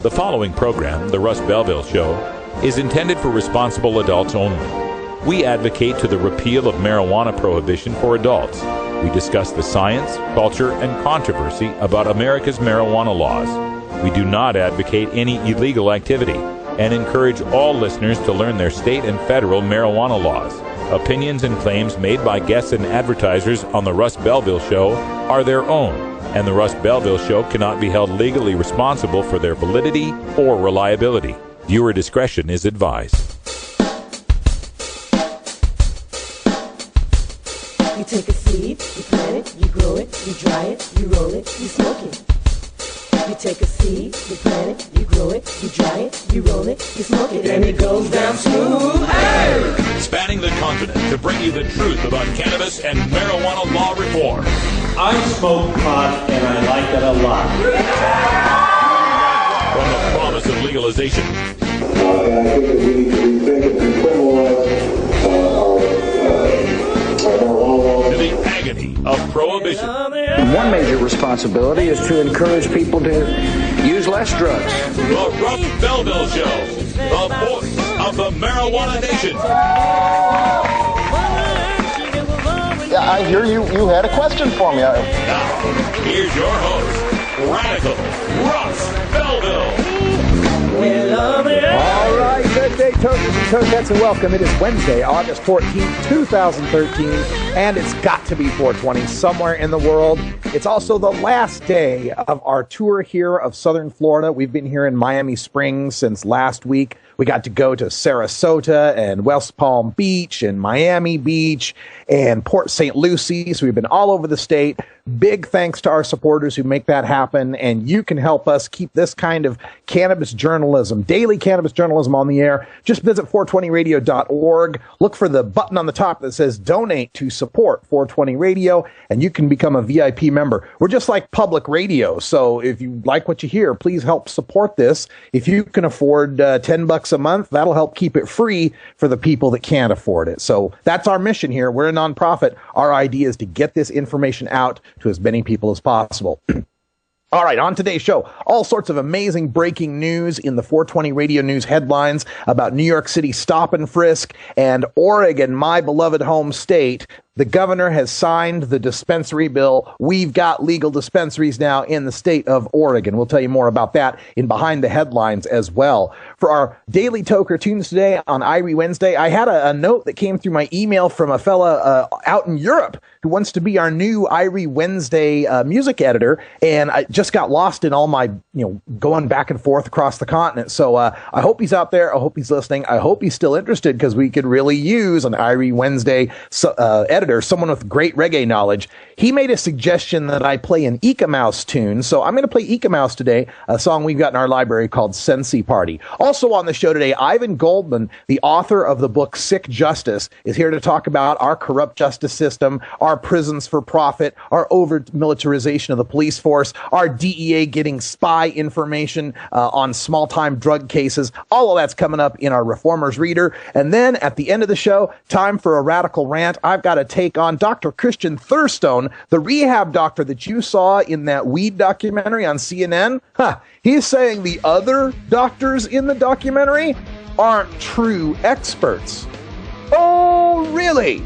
The following program, The Russ Belville Show, is intended for responsible adults only. We advocate to the repeal of marijuana prohibition for adults. We discuss the science, culture, and controversy about America's marijuana laws. We do not advocate any illegal activity and encourage all listeners to learn their state and federal marijuana laws. Opinions and claims made by guests and advertisers on The Russ Belville Show are their own, and The Russ Belville Show cannot be held legally responsible for their validity or reliability. Viewer discretion is advised. You take a seed, you plant it, you grow it, you dry it, you roll it, you smoke it. You take a seed, you plant it, you grow it, you dry it, you roll it, you smoke it, and it goes down smooth. Hey! Spanning the continent to bring you the truth about cannabis and marijuana law reform. I smoke pot and I like it a lot. From the promise of legalization. And I think that we need to rethink and decriminalize our marijuana laws. To the agony of prohibition. One major responsibility is to encourage people to use less drugs. The Russ Belville Show, the voice of the marijuana nation. Yeah, I hear you had a question for me. Now, here's your host, Radical Russ Belville. All right, good day, Tokers and Tokettes, and welcome. It is Wednesday, August 14th, 2013, and it's got to be 420 somewhere in the world. It's also the last day of our tour here of Southern Florida. We've been here in Miami Springs since last week. We got to go to Sarasota and West Palm Beach and Miami Beach and Port St. Lucie. So we've been all over the state. Big thanks to our supporters who make that happen. And you can help us keep this kind of cannabis journalism, daily cannabis journalism on the air. Just visit 420radio.org. Look for the button on the top that says donate to support 420 Radio, and you can become a VIP member. We're just like public radio. So if you like what you hear, please help support this. If you can afford $10 a month, that'll help keep it free for the people that can't afford it. So that's our mission here. We're a nonprofit. Our idea is to get this information out to as many people as possible. All right, on today's show, all sorts of amazing breaking news in the 420 Radio News headlines about New York City stop and frisk and Oregon, my beloved home state. The governor has signed the dispensary bill. We've got legal dispensaries now in the state of Oregon. We'll tell you more about that in Behind the Headlines as well. For our daily Toker tunes today on Irie Wednesday, I had a note that came through my email from a fella out in Europe who wants to be our new Irie Wednesday music editor, and I just got lost in all my, going back and forth across the continent. So I hope he's out there. I hope he's listening. I hope he's still interested, because we could really use an Irie Wednesday editor, someone with great reggae knowledge. He made a suggestion that I play an Ika Mouse tune, so I'm going to play Ika Mouse today, a song we've got in our library called Sensi Party. Also on the show today, Ivan Goldman, the author of the book Sick Justice, is here to talk about our corrupt justice system, our prisons for profit, our over-militarization of the police force, our DEA getting spy information on small-time drug cases. All of that's coming up in our Reformers Reader. And then at the end of the show, time for a radical rant. I've got to take on Dr. Christian Thurstone, the rehab doctor that you saw in that weed documentary on CNN. He's saying the other doctors in the documentary aren't true experts. Oh, really?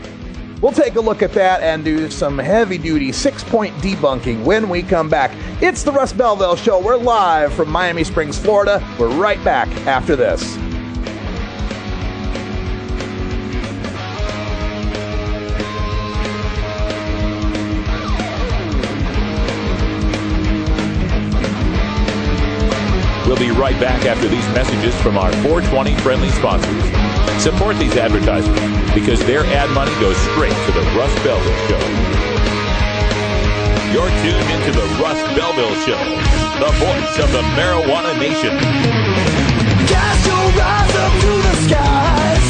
We'll take a look at that and do some heavy-duty 6-point debunking when we come back. It's the Russ Belville Show. We're live from Miami Springs, Florida. We're right back after this. We'll be right back after these messages from our 420 friendly sponsors. Support these advertisers because their ad money goes straight to the Russ Belville Show. You're tuned into the Russ Belville Show, the voice of the marijuana nation. Cast your eyes up to the skies.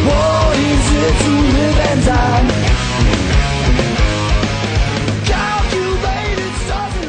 What is it to live and die?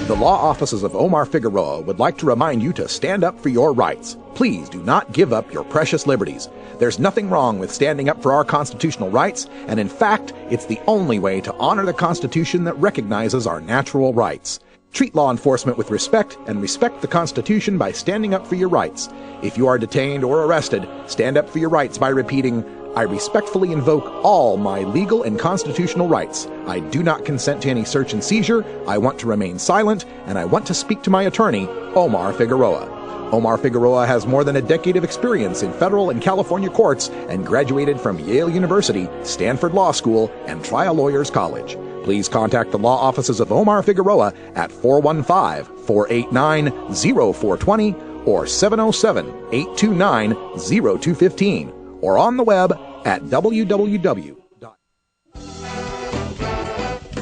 The law offices of Omar Figueroa would like to remind you to stand up for your rights. Please do not give up your precious liberties. There's nothing wrong with standing up for our constitutional rights, and in fact, it's the only way to honor the Constitution that recognizes our natural rights. Treat law enforcement with respect and respect the Constitution by standing up for your rights. If you are detained or arrested, stand up for your rights by repeating, I respectfully invoke all my legal and constitutional rights. I do not consent to any search and seizure. I want to remain silent, and I want to speak to my attorney, Omar Figueroa. Omar Figueroa has more than a decade of experience in federal and California courts and graduated from Yale University, Stanford Law School, and Trial Lawyers College. Please contact the law offices of Omar Figueroa at 415-489-0420 or 707-829-0215 or on the web at www.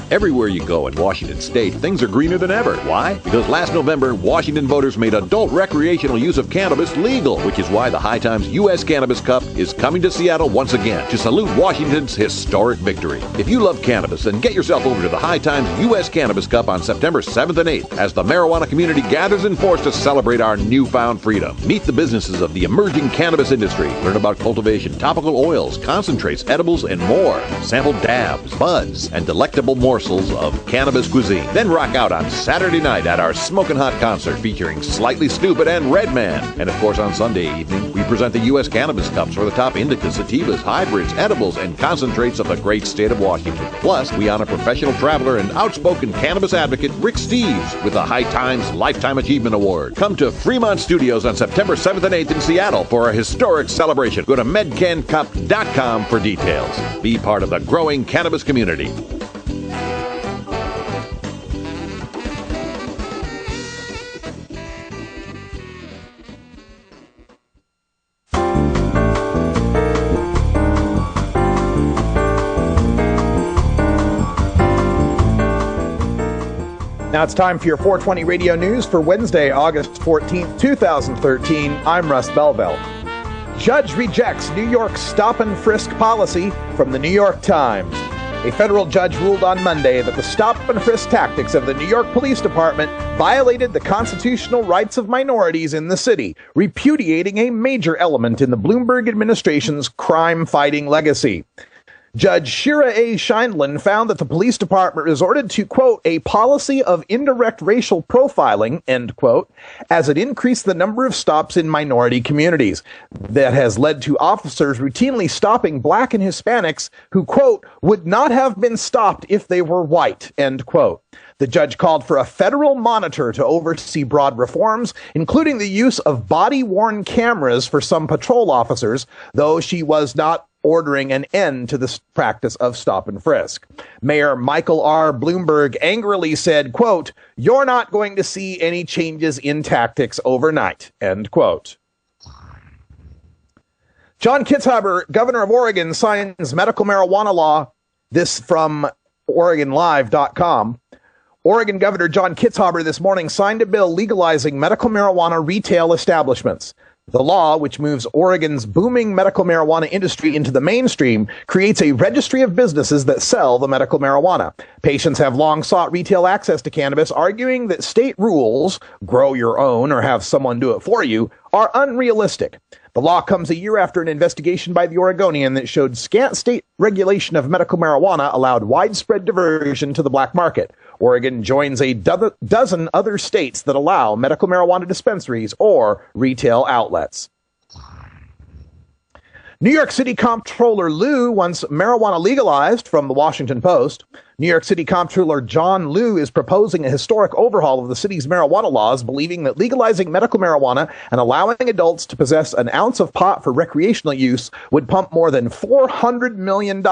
Everywhere you go in Washington State, things are greener than ever. Why? Because last November, Washington voters made adult recreational use of cannabis legal, which is why the High Times U.S. Cannabis Cup is coming to Seattle once again to salute Washington's historic victory. If you love cannabis, then get yourself over to the High Times U.S. Cannabis Cup on September 7th and 8th as the marijuana community gathers in force to celebrate our newfound freedom. Meet the businesses of the emerging cannabis industry. Learn about cultivation, topical oils, concentrates, edibles, and more. Sample dabs, buds, and delectable morsels of cannabis cuisine. Then rock out on Saturday night at our Smokin' Hot concert featuring Slightly Stupid and Redman. And of course on Sunday evening, we present the U.S. Cannabis Cups for the top indicas, sativas, hybrids, edibles, and concentrates of the great state of Washington. Plus, we honor professional traveler and outspoken cannabis advocate Rick Steves with the High Times Lifetime Achievement Award. Come to Fremont Studios on September 7th and 8th in Seattle for a historic celebration. Go to medcancup.com for details. Be part of the growing cannabis community. Now it's time for your 420 radio news for Wednesday, August 14th, 2013. I'm Russ Belville. Judge rejects New York stop-and-frisk policy from the New York Times. A federal judge ruled on Monday that the stop-and-frisk tactics of the New York Police Department violated the constitutional rights of minorities in the city, repudiating a major element in the Bloomberg administration's crime-fighting legacy. Judge Shira A. Scheindlin found that the police department resorted to, quote, a policy of indirect racial profiling, end quote, as it increased the number of stops in minority communities. That has led to officers routinely stopping black and Hispanics who, quote, would not have been stopped if they were white, end quote. The judge called for a federal monitor to oversee broad reforms, including the use of body-worn cameras for some patrol officers, though she was not ordering an end to the practice of stop and frisk. Mayor Michael R. Bloomberg angrily said, quote, you're not going to see any changes in tactics overnight, end quote. John Kitzhaber, governor of Oregon, signs medical marijuana law. This from OregonLive.com. Oregon Governor John Kitzhaber this morning signed a bill legalizing medical marijuana retail establishments. The law, which moves Oregon's booming medical marijuana industry into the mainstream, creates a registry of businesses that sell the medical marijuana. Patients have long sought retail access to cannabis, arguing that state rules, grow your own or have someone do it for you, are unrealistic. The law comes a year after an investigation by the Oregonian that showed scant state regulation of medical marijuana allowed widespread diversion to the black market. Oregon joins a dozen other states that allow medical marijuana dispensaries or retail outlets. New York City Comptroller Liu wants marijuana legalized, from the Washington Post. New York City Comptroller John Liu is proposing a historic overhaul of the city's marijuana laws, believing that legalizing medical marijuana and allowing adults to possess an ounce of pot for recreational use would pump more than $400 million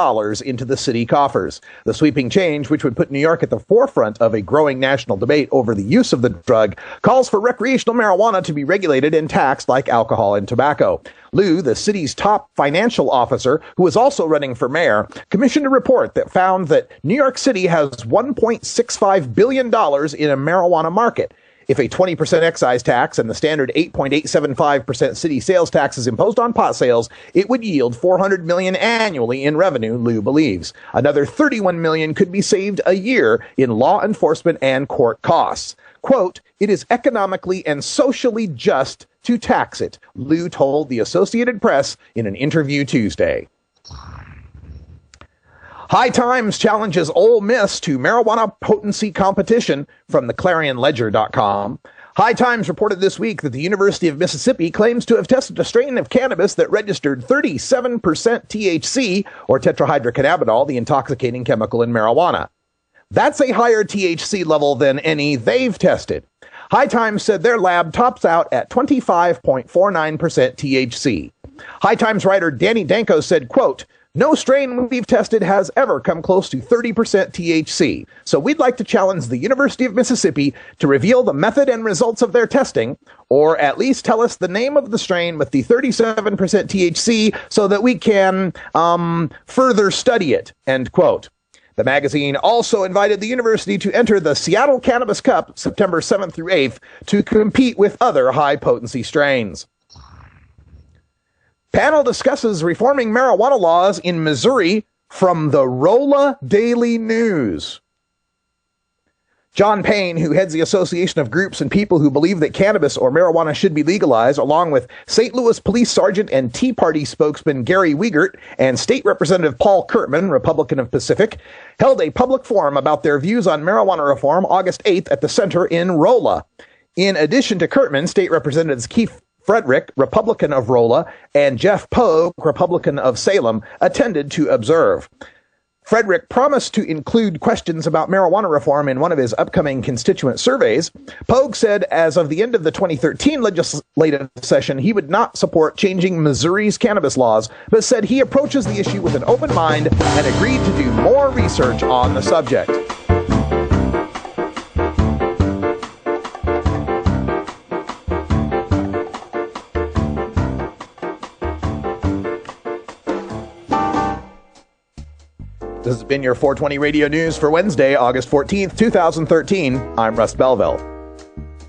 into the city coffers. The sweeping change, which would put New York at the forefront of a growing national debate over the use of the drug, calls for recreational marijuana to be regulated and taxed like alcohol and tobacco. Liu, the city's top financial officer, who is also running for mayor, commissioned a report that found that New York City has $1.65 billion in a marijuana market. If a 20% excise tax and the standard 8.875% city sales tax is imposed on pot sales, it would yield $400 million annually in revenue, Liu believes. Another $31 million could be saved a year in law enforcement and court costs. Quote, it is economically and socially just to tax it, Liu told the Associated Press in an interview Tuesday. High Times challenges Ole Miss to marijuana potency competition from the ClarionLedger.com. High Times reported this week that the University of Mississippi claims to have tested a strain of cannabis that registered 37% THC, or tetrahydrocannabinol, the intoxicating chemical in marijuana. That's a higher THC level than any they've tested. High Times said their lab tops out at 25.49% THC. High Times writer Danny Danko said, quote, "No strain we've tested has ever come close to 30% THC. So we'd like to challenge the University of Mississippi to reveal the method and results of their testing, or at least tell us the name of the strain with the 37% THC so that we can further study it," end quote. The magazine also invited the university to enter the Seattle Cannabis Cup September 7th through 8th to compete with other high-potency strains. Panel discusses reforming marijuana laws in Missouri from the Rolla Daily News. John Payne, who heads the Association of Groups and People Who Believe that Cannabis or Marijuana should be legalized, along with St. Louis Police Sergeant and Tea Party spokesman Gary Wiegert and State Representative Paul Kurtman, Republican of Pacific, held a public forum about their views on marijuana reform August 8th at the Center in Rolla. In addition to Kurtman, State Representatives Keith Frederick, Republican of Rolla, and Jeff Pogue, Republican of Salem, attended to observe. Frederick promised to include questions about marijuana reform in one of his upcoming constituent surveys. Pogue said as of the end of the 2013 legislative session, he would not support changing Missouri's cannabis laws, but said he approaches the issue with an open mind and agreed to do more research on the subject. This has been your 420 Radio News for Wednesday, August 14th, 2013. I'm Russ Belville.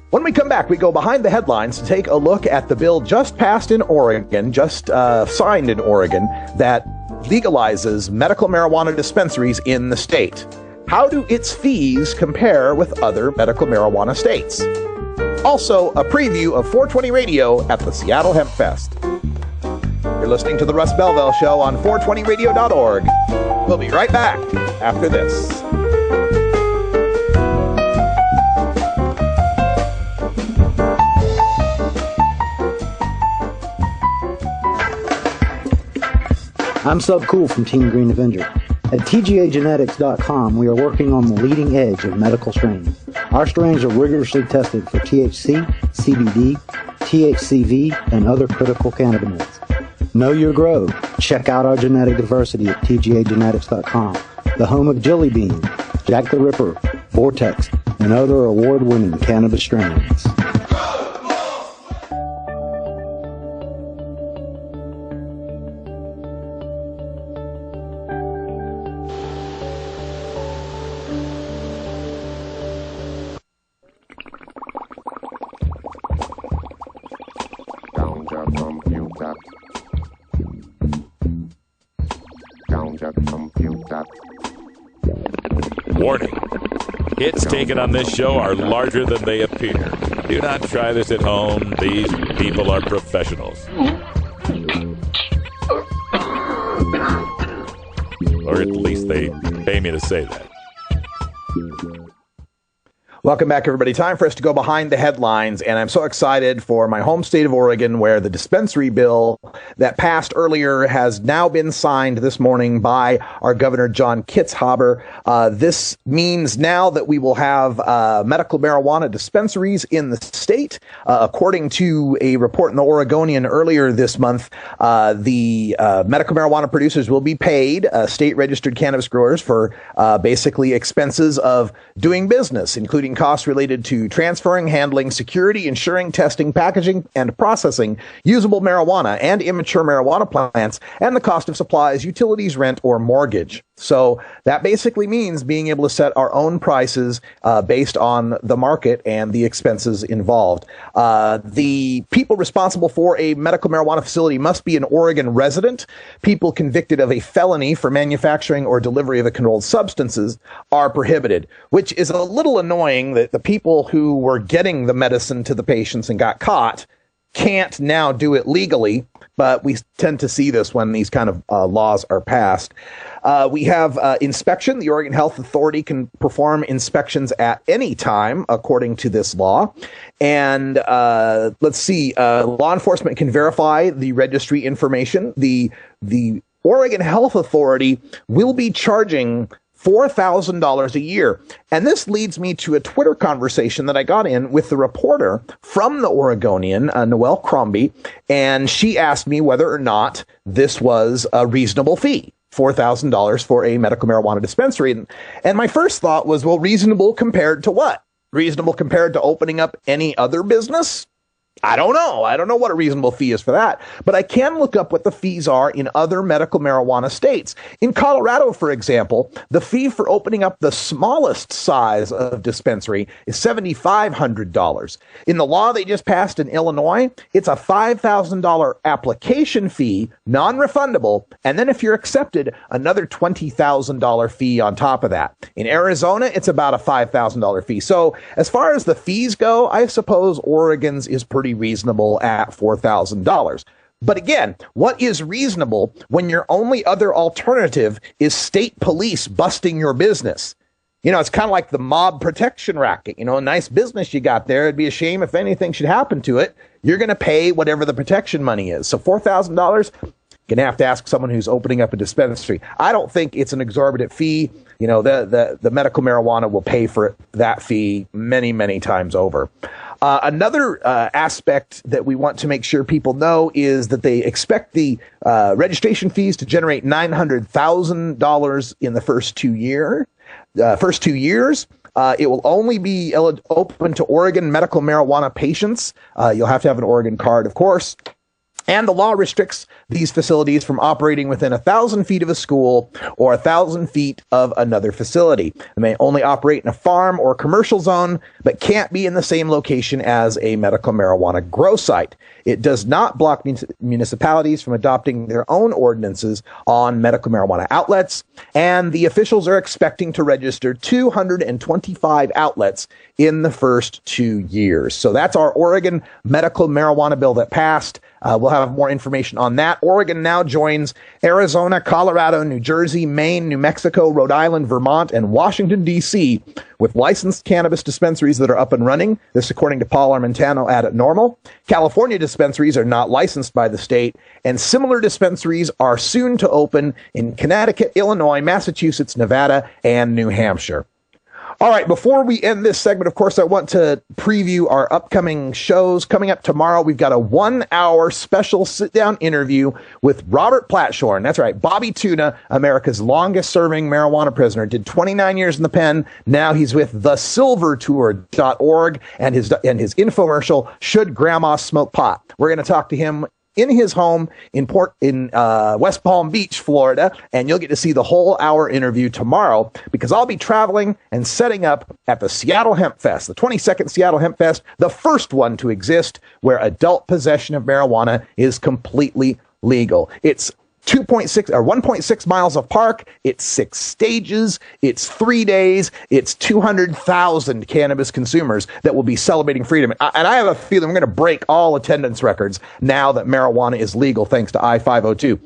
When we come back, we go behind the headlines to take a look at the bill just passed in Oregon, signed in Oregon, that legalizes medical marijuana dispensaries in the state. How do its fees compare with other medical marijuana states? Also, a preview of 420 Radio at the Seattle Hempfest. You're listening to The Russ Belville Show on 420radio.org. We'll be right back after this. I'm Sub Cool from Team Green Avenger. At TGAgenetics.com, we are working on the leading edge of medical strains. Our strains are rigorously tested for THC, CBD, THCV, and other critical cannabinoids. Know your grow. Check out our genetic diversity at TGAgenetics.com, the home of Jelly Bean, Jack the Ripper, Vortex, and other award-winning cannabis strains. Warning. Hits taken on this show are larger than they appear. Do not try this at home. These people are professionals. Or at least they pay me to say that. Welcome back, everybody. Time for us to go behind the headlines, and I'm so excited for my home state of Oregon, where the dispensary bill that passed earlier has now been signed this morning by our Governor John Kitzhaber. This means now that we will have medical marijuana dispensaries in the state. According to a report in the Oregonian earlier this month, the medical marijuana producers will be paid, state-registered cannabis growers, for basically expenses of doing business, including costs related to transferring, handling, security, insuring, testing, packaging, and processing usable marijuana and immature marijuana plants, and the cost of supplies, utilities, rent, or mortgage. So that basically means being able to set our own prices based on the market and the expenses involved. The people responsible for a medical marijuana facility must be an Oregon resident. People convicted of a felony for manufacturing or delivery of controlled substances are prohibited, which is a little annoying that the people who were getting the medicine to the patients and got caught can't now do it legally but we tend to see this when these kind of laws are passed. We have inspection. The Oregon Health Authority can perform inspections at any time, according to this law. And let's see, law enforcement can verify the registry information. The Oregon Health Authority will be charging $4,000 a year. And this leads me to a Twitter conversation that I got in with the reporter from the Oregonian, Noelle Crombie, and she asked me whether or not this was a reasonable fee. $4,000 for a medical marijuana dispensary. And my first thought was, well, reasonable compared to what? Reasonable compared to opening up any other business? I don't know. I don't know what a reasonable fee is for that, but I can look up what the fees are in other medical marijuana states. In Colorado, for example, the fee for opening up the smallest size of dispensary is $7,500. In the law they just passed in Illinois, it's a $5,000 application fee, non-refundable, and then if you're accepted, another $20,000 fee on top of that. In Arizona, it's about a $5,000 fee. So as far as the fees go, I suppose Oregon's is pretty reasonable at $4,000. But again, what is reasonable when your only other alternative is state police busting your business? You know, it's kind of like the mob protection racket. You know, a nice business you got there. It'd be a shame if anything should happen to it. You're going to pay whatever the protection money is. So $4,000, going to have to ask someone who's opening up a dispensary. I don't think it's an exorbitant fee. You know, the medical marijuana will pay for that fee many, many times over. Another aspect that we want to make sure people know is that they expect the registration fees to generate $900,000 in the first 2 years. It will only be open to Oregon medical marijuana patients. You'll have to have an Oregon card, of course. And the law restricts these facilities from operating within 1,000 feet of a school or 1,000 feet of another facility. They may only operate in a farm or commercial zone, but can't be in the same location as a medical marijuana grow site. It does not block municipalities from adopting their own ordinances on medical marijuana outlets, and the officials are expecting to register 225 outlets in the first 2 years. So that's our Oregon medical marijuana bill that passed. We'll have more information on that. Oregon now joins Arizona, Colorado, New Jersey, Maine, New Mexico, Rhode Island, Vermont, and Washington, D.C. with licensed cannabis dispensaries that are up and running. This according to Paul Armentano at Normal. California dispensaries are not licensed by the state, and similar dispensaries are soon to open in Connecticut, Illinois, Massachusetts, Nevada, and New Hampshire. All right, before we end this segment, of course, I want to preview our upcoming shows. Coming up tomorrow, we've got a 1-hour special sit-down interview with Robert Platshorn. That's right, Bobby Tuna, America's longest-serving marijuana prisoner, did 29 years in the pen. Now he's with thesilvertour.org and his infomercial, Should Grandma Smoke Pot? We're going to talk to him in his home in West Palm Beach, Florida, and you'll get to see the whole hour interview tomorrow because I'll be traveling and setting up at the Seattle Hempfest, the 22nd Seattle Hempfest, the first one to exist where adult possession of marijuana is completely legal. It's 1.6 miles of park. It's 6 stages. It's 3 days. It's 200,000 cannabis consumers that will be celebrating freedom. And I have a feeling we're going to break all attendance records now that marijuana is legal, thanks to I-502.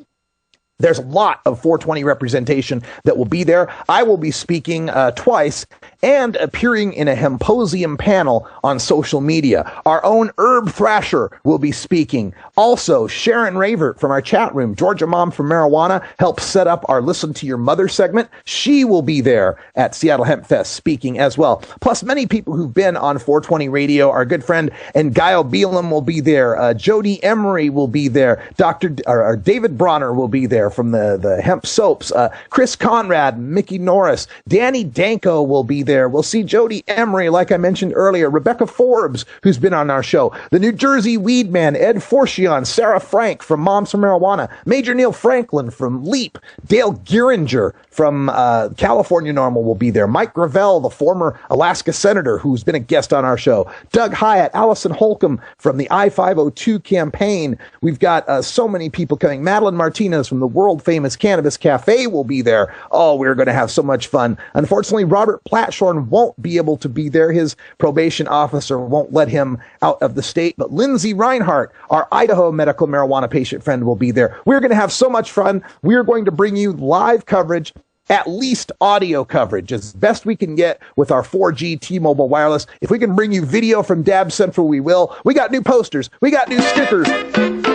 There's a lot of 420 representation that will be there. I will be speaking twice and appearing in a Hemposium panel on social media. Our own Herb Thrasher will be speaking. Also, Sharon Ravert from our chat room, Georgia Mom from Marijuana, helped set up our Listen to Your Mother segment. She will be there at Seattle Hempfest speaking as well. Plus, many people who've been on 420 Radio, our good friend Ngaio Beelam will be there. Jody Emery will be there. David Bronner will be there from the Hemp Soaps. Chris Conrad, Mickey Norris, Danny Danko will be there. We'll see Jody Emery, like I mentioned earlier, Rebecca Forbes, who's been on our show, the New Jersey Weed Man, Ed Forchion, Sarah Frank from Moms for Marijuana, Major Neil Franklin from Leap, Dale Geringer from California Normal will be there, Mike Gravel, the former Alaska Senator, who's been a guest on our show, Doug Hyatt, Allison Holcomb from the I-502 campaign. We've got so many people coming. Madeline Martinez from the world famous Cannabis Cafe will be there. Oh, we're going to have so much fun. Unfortunately, Robert Platshorn Hirschhorn won't be able to be there. His probation officer won't let him out of the state. But Lindsay Reinhart, our Idaho medical marijuana patient friend, will be there. We're going to have so much fun. We're going to bring you live coverage, at least audio coverage, as best we can get with our 4G T-Mobile wireless. If we can bring you video from Dab Central, we will. We got new posters. We got new stickers.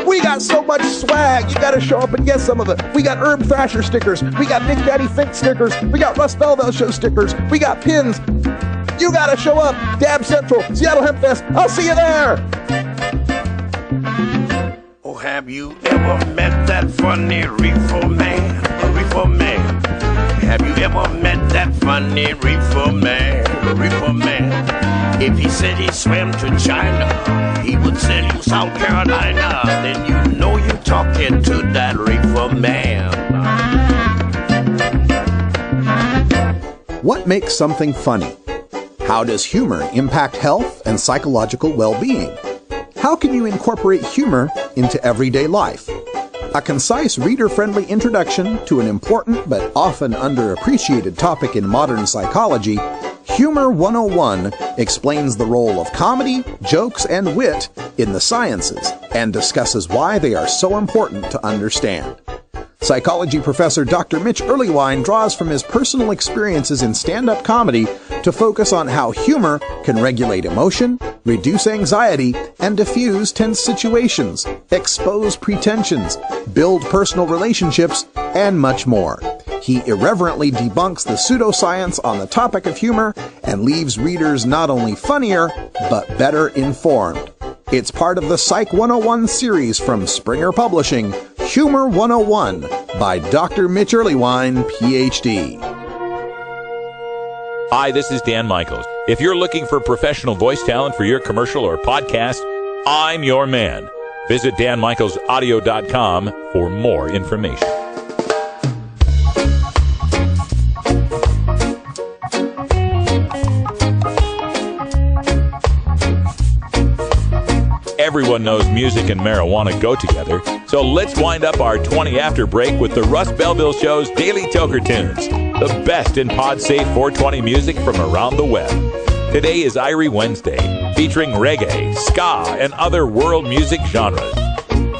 We got so much swag. You got to show up and get some of it. We got Herb Thrasher stickers. We got Big Daddy Fink stickers. We got Russ Belville Show stickers. We got pins. You got to show up. Dab Central, Seattle Hempfest. I'll see you there. Oh, have you ever met that funny reefer man? A reefer man. Have you ever met that funny reefer man? A reefer man. If he said he swam to China, he would sell you South Carolina. Then you know you're talking to that reefer man. What makes something funny? How does humor impact health and psychological well-being? How can you incorporate humor into everyday life? A concise, reader-friendly introduction to an important but often underappreciated topic in modern psychology, Humor 101 explains the role of comedy, jokes, and wit in the sciences and discusses why they are so important to understand. Psychology professor Dr. Mitch Earlywine draws from his personal experiences in stand-up comedy to focus on how humor can regulate emotion, reduce anxiety, and diffuse tense situations, expose pretensions, build personal relationships, and much more. He irreverently debunks the pseudoscience on the topic of humor and leaves readers not only funnier, but better informed. It's part of the Psych 101 series from Springer Publishing, Humor 101 by Dr. Mitch Earlywine, Ph.D. Hi, this is Dan Michaels. If you're looking for professional voice talent for your commercial or podcast, I'm your man. Visit danmichaelsaudio.com for more information. Everyone knows music and marijuana go together, so let's wind up our 20 after break with the Russ Belville Show's Daily Toker Tunes, the best in pod-safe 420 music from around the web. Today is Irie Wednesday, featuring reggae, ska, and other world music genres.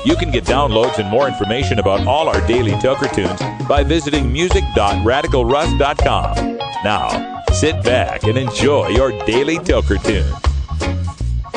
You can get downloads and more information about all our Daily Toker Tunes by visiting music.radicalruss.com. Now, sit back and enjoy your Daily Toker Tunes.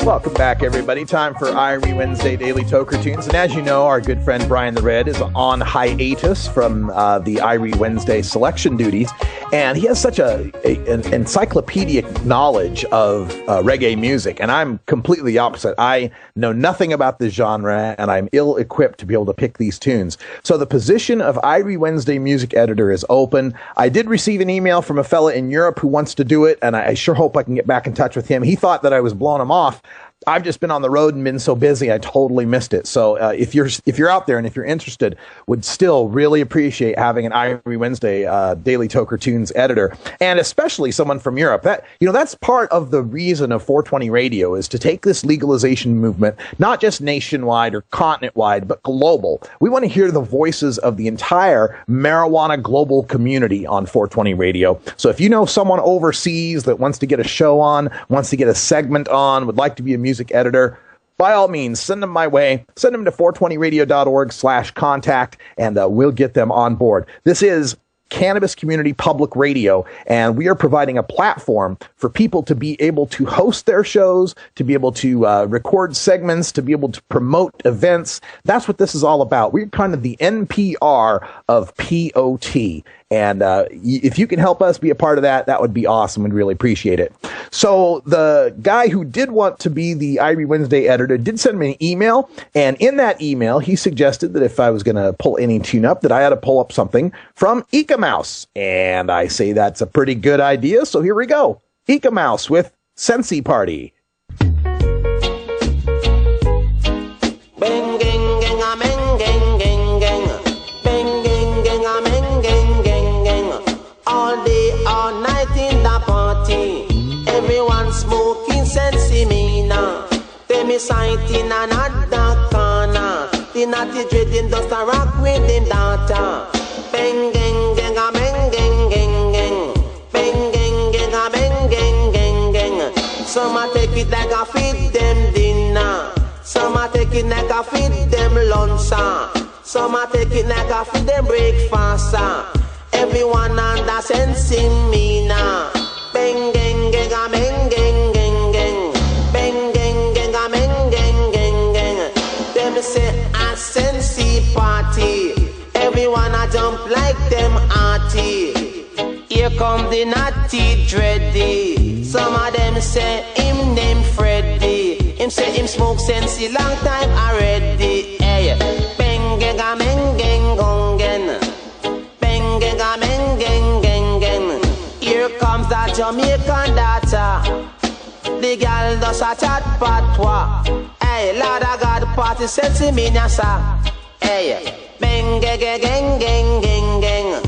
Welcome back, everybody. Time for Irie Wednesday Daily Toker Tunes. And as you know, our good friend Brian the Red is on hiatus from the Irie Wednesday selection duties. And he has such an encyclopedic knowledge of reggae music. And I'm completely opposite. I know nothing about this genre, and I'm ill-equipped to be able to pick these tunes. So the position of Irie Wednesday music editor is open. I did receive an email from a fella in Europe who wants to do it, and I sure hope I can get back in touch with him. He thought that I was blowing him off. I've just been on the road and been so busy, I totally missed it. So if you're out there and if you're interested, would still really appreciate having an Irie Wednesday Daily Toker Tunes editor, and especially someone from Europe. That's part of the reason of 420 Radio is to take this legalization movement, not just nationwide or continent-wide, but global. We want to hear the voices of the entire marijuana global community on 420 Radio. So if you know someone overseas that wants to get a show on, wants to get a segment on, would like to be a music editor, by all means, send them my way. Send them to 420radio.org/contact, and we'll get them on board. This is Cannabis Community Public Radio, and we are providing a platform for people to be able to host their shows, to be able to record segments, to be able to promote events. That's what this is all about. We're kind of the NPR of POT. And if you can help us be a part of that, that would be awesome. We'd really appreciate it. So the guy who did want to be the Irie Wednesday editor did send me an email. And in that email, he suggested that if I was going to pull any tune up, that I had to pull up something from Ecomouse. And I say that's a pretty good idea. So here we go. Ecomouse with Sensi Party. Everyone smoking sensi mina. They me sight in another corner. The naughty dreading dust a rock with them daughter. Bang gang gang a bang gang gang gang. Bang gang gang a bang. Some a take it like a feed them dinner. Some a take it like a feed them lunch. Some a take it like a feed them breakfast. Everyone under sense in me now. Bang gang gang a bang gang gang gang. Bang gang gang a bang gang gang gang. Them say a sensey party. Everyone a jump like them arty. Here come the naughty dready. Some of them say him name Freddy. Him say him smoke sensey long time already. Hey, bang gang a bang gang gong gang. Bang gang a bang gang gang gang. Here comes that Jamaican daughter. The girl does a chat patois. Hey, Lord of God, party sensey me nyasa. Hey, bang gang gang gang gang gang.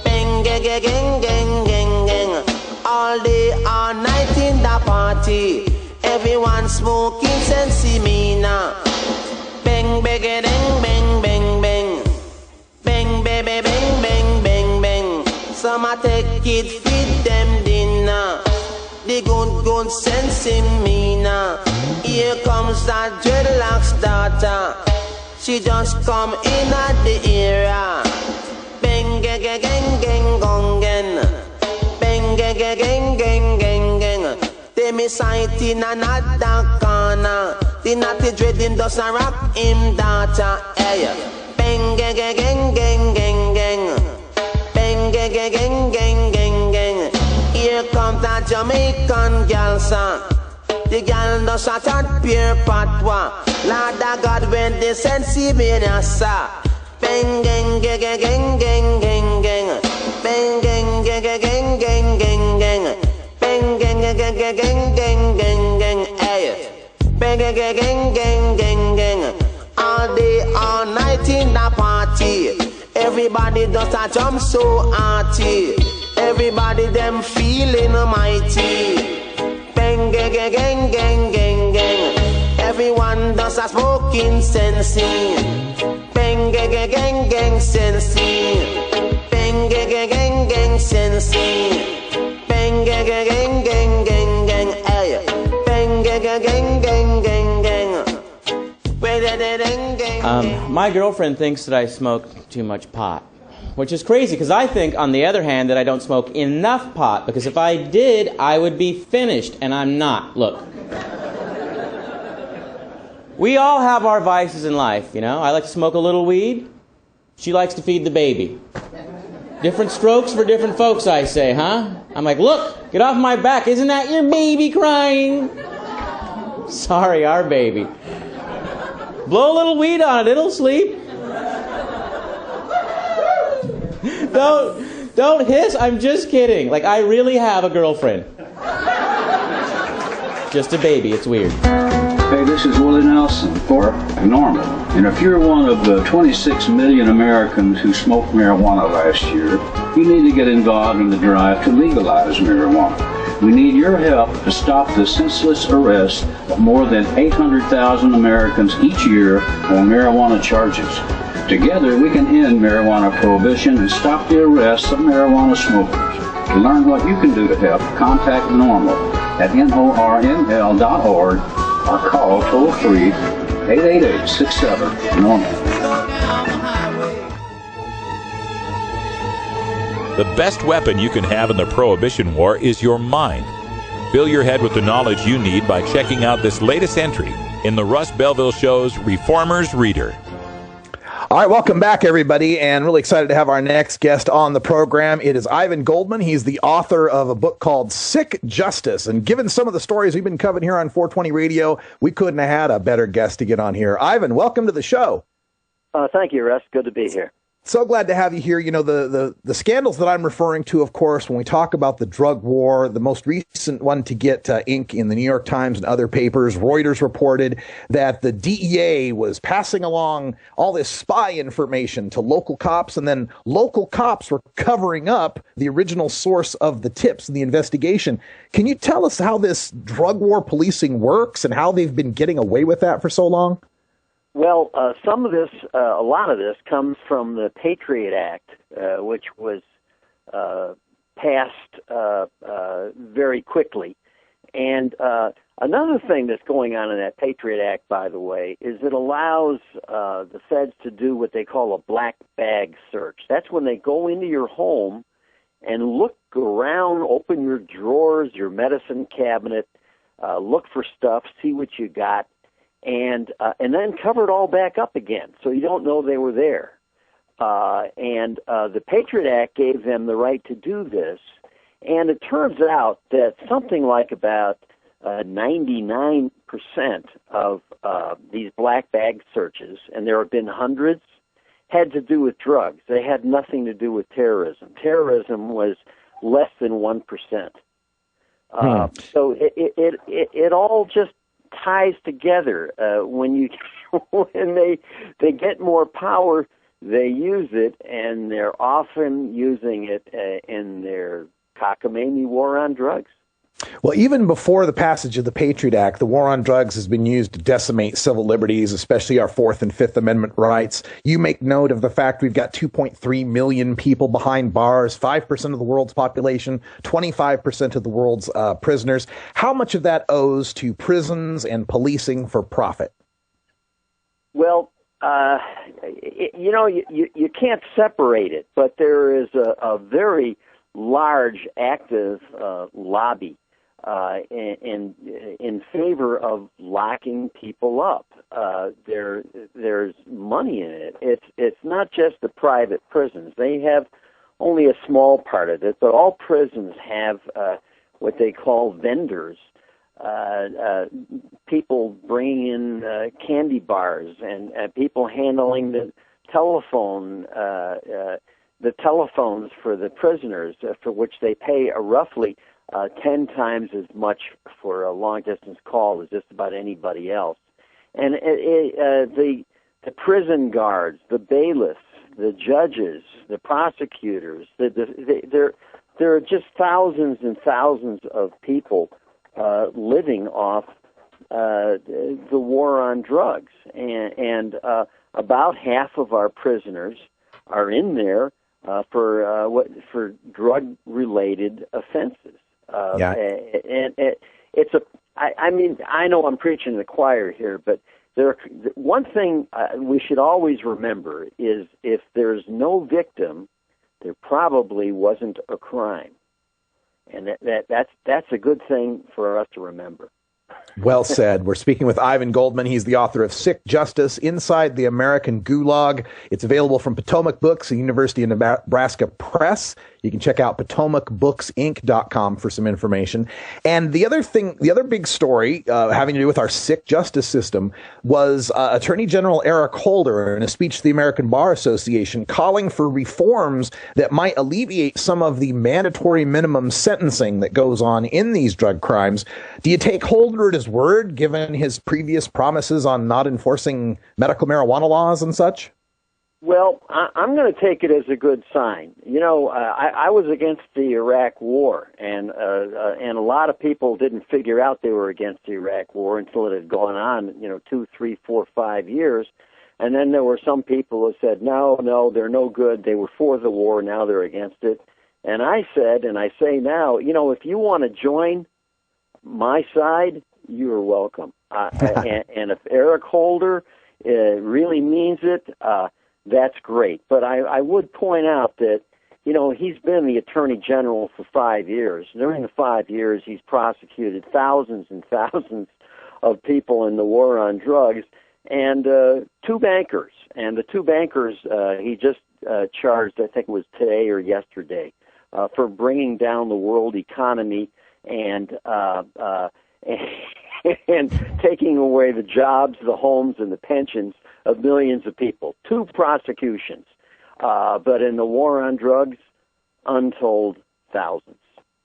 Bang gang gang gang gang gang. All day, all night in the party. Everyone smoking sensey me now. Bang bang bang bang bang bang. Bang bang bang bang bang bang. Some a take it, feed them dinner. The good sensey me now. Here comes that dreadlocks daughter. She just come in at the era. Bang gang gang gang gong gang. Bang gang gang gang gang gang. They me sight in another corner. The naughty dreading doesn't rock him daughter. Hey, bang gang gang gang gang gang gang. Bang gang gang gang gang gang gang. Here comes that Jamaican girl son. The girl does a chat pure patois. Lord of God when they sensey me nyasa. Bang gang gang gang gang gang gang. Bang gang gang gang gang gang gang. Bang gang gang gang gang gang gang gang. Hey, bang gang gang gang gang gang. All day, all night in the party. Everybody does a jump so arty. Everybody them feeling mighty. Bang gang gang gang gang gang gang. Everyone does a smoking sensey. Bang gang gang gang gang sensey. Bang gang gang gang gang sensey. Bang gang gang gang gang gang gang. Hey, bang gang gang gang gang gang gang. My girlfriend thinks that I smoke too much pot, which is crazy because I think, on the other hand, that I don't smoke enough pot, because if I did, I would be finished, and I'm not. Look. We all have our vices in life, you know. I like to smoke a little weed. She likes to feed the baby. Different strokes for different folks, I say, huh? I'm like, look, get off my back. Isn't that your baby crying? Sorry, our baby. Blow a little weed on it, it'll sleep. Don't hiss, I'm just kidding. Like, I really have a girlfriend. Just a baby, it's weird. Hey, this is Willie Nelson for NORML. And if you're one of the 26 million Americans who smoked marijuana last year, you need to get involved in the drive to legalize marijuana. We need your help to stop the senseless arrest of more than 800,000 Americans each year on marijuana charges. Together, we can end marijuana prohibition and stop the arrests of marijuana smokers. To learn what you can do to help, contact NORML at NORML.org or call toll-free 888-67-NORML. The best weapon you can have in the Prohibition War is your mind. Fill your head with the knowledge you need by checking out this latest entry in the Russ Belville Show's Reformer's Reader. All right, welcome back, everybody, and really excited to have our next guest on the program. It is Ivan Goldman. He's the author of a book called Sick Justice, and given some of the stories we've been covering here on 420 Radio, we couldn't have had a better guest to get on here. Ivan, welcome to the show. Thank you, Russ. Good to be here. So glad to have you here. You know, the scandals that I'm referring to, of course, when we talk about the drug war, the most recent one to get ink in the New York Times and other papers, Reuters reported that the DEA was passing along all this spy information to local cops, and then local cops were covering up the original source of the tips in the investigation. Can you tell us how this drug war policing works and how they've been getting away with that for so long? Well, some of this, a lot of this comes from the Patriot Act, which was passed very quickly. And another thing that's going on in that Patriot Act, by the way, is it allows the feds to do what they call a black bag search. That's when they go into your home and look around, open your drawers, your medicine cabinet, look for stuff, see what you got, and then cover it all back up again so you don't know they were there. And the Patriot Act gave them the right to do this, and it turns out that something like about 99% of these black bag searches, and there have been hundreds, had to do with drugs. They had nothing to do with terrorism. Terrorism was less than 1%. So it all just ties together. When they get more power, they use it, and they're often using it in their cockamamie war on drugs. Well, even before the passage of the Patriot Act, the war on drugs has been used to decimate civil liberties, especially our Fourth and Fifth Amendment rights. You make note of the fact we've got 2.3 million people behind bars, 5% of the world's population, 25% of the world's prisoners. How much of that owes to prisons and policing for profit? Well, you can't separate it, but there is a very large, active lobby in favor of locking people up. There's money in it. It's not just the private prisons. They have only a small part of it, but all prisons have what they call vendors. People bringing in candy bars and people handling the telephone, the telephones for the prisoners, for which they pay roughly 10 times as much for a long-distance call as just about anybody else. And the prison guards, the bailiffs, the judges, the prosecutors, there are just thousands and thousands of people living off the war on drugs, and about half of our prisoners are in there for drug-related offenses. And it's I know I'm preaching to the choir here, but one thing we should always remember is if there's no victim, there probably wasn't a crime. And that's a good thing for us to remember. Well said. We're speaking with Ivan Goldman. He's the author of Sick Justice, Inside the American Gulag. It's available from Potomac Books and University of Nebraska Press. You can check out PotomacBooksInc.com for some information. And the other big story having to do with our sick justice system was Attorney General Eric Holder in a speech to the American Bar Association calling for reforms that might alleviate some of the mandatory minimum sentencing that goes on in these drug crimes. Do you take Holder at his word, given his previous promises on not enforcing medical marijuana laws and such? Well, I'm going to take it as a good sign. I was against the Iraq War, and a lot of people didn't figure out they were against the Iraq War until it had gone on, 2, 3, 4, 5 years. And then there were some people who said, no, they're no good. They were for the war, now they're against it. And I said, and I say now, if you want to join my side, you're welcome. And if Eric Holder really means it, that's great. But I would point out that, he's been the Attorney General for 5 years. During the 5 years, he's prosecuted thousands and thousands of people in the war on drugs, and 2 bankers. And the 2 bankers he just charged, I think it was today or yesterday, for bringing down the world economy and taking away the jobs, the homes, and the pensions of millions of people. 2 prosecutions. But in the war on drugs, untold thousands.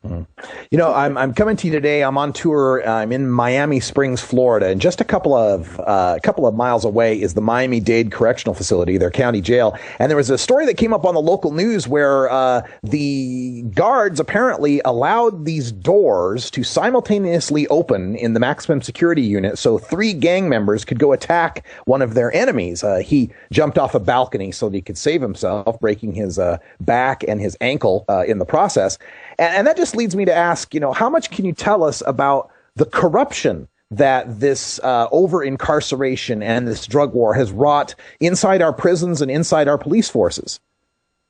I'm coming to you today. I'm on tour. I'm in Miami Springs, Florida, and just a couple of miles away is the Miami-Dade Correctional Facility, their county jail. And there was a story that came up on the local news where the guards apparently allowed these doors to simultaneously open in the maximum security unit, so 3 gang members could go attack one of their enemies. He jumped off a balcony so that he could save himself, breaking his back and his ankle in the process. And that just leads me to ask, how much can you tell us about the corruption that this over-incarceration and this drug war has wrought inside our prisons and inside our police forces?